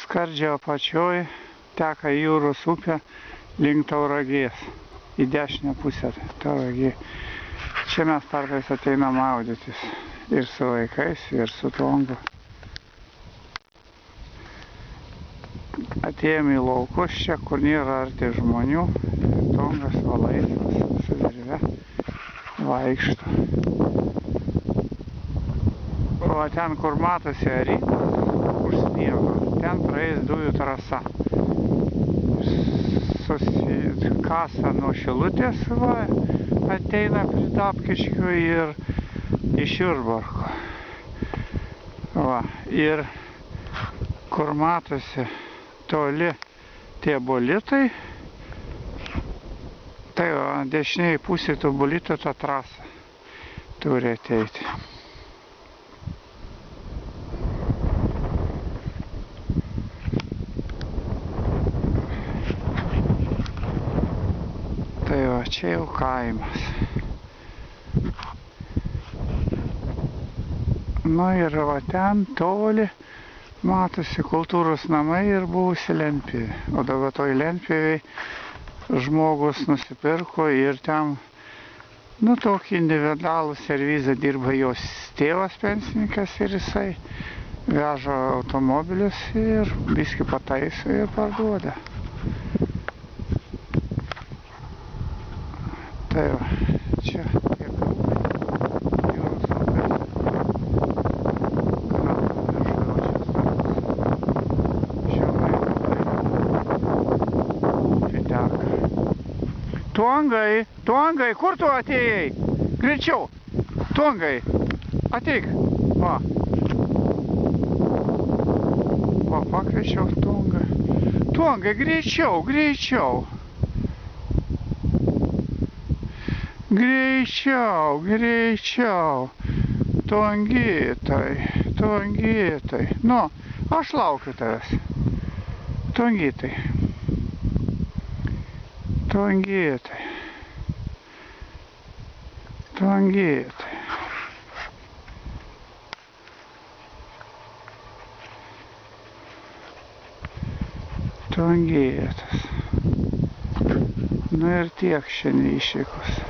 Skardžio apačioj teka Jūros upė link Tauragės. Į dešinę pusę Tauragė. Čia mes kartais ateinam maudytis. Ir su vaikais, ir su tongu. Atėjom į laukus čia, kur nėra arti žmonių. Tongas va laisvas, su virve vaikšto. O ten, kur matosi rytas, už sniego, ten praeis dujų trasa. Kasa nuo Šilutės va, ateina prie Tapkiškių ir iš Jurbarko. Va, ir kur matosi toli tie bolitai, tai va, dešiniai pusė tų bolitų tą trasą turi ateiti. Tai va, čia jau kaimas. Nu ir va ten toli matosi kultūros namai ir buvusi lentpjūvė. O dabar toj lentpjūvėj žmogus nusipirko ir ten, nu, tokį individualų servizą dirba jos tėvas pensininkas ir jisai veža automobilius ir biskį pataiso ir parduoda. Tai va, čia tiek Jūros upės. Tongai, Tongai, kur tu atėjai? Greičiau, Tongai, ateik. Va. Va, pakviečiau Tongą. Tongai, greičiau, greičiau. Greičiau, greičiau. Tongytai, Tongytai. Nu, aš laukiu tavęs. Tongytai. Tongytai. Tongytai. Tongytas. Nu ir tiek šiandien išvykus.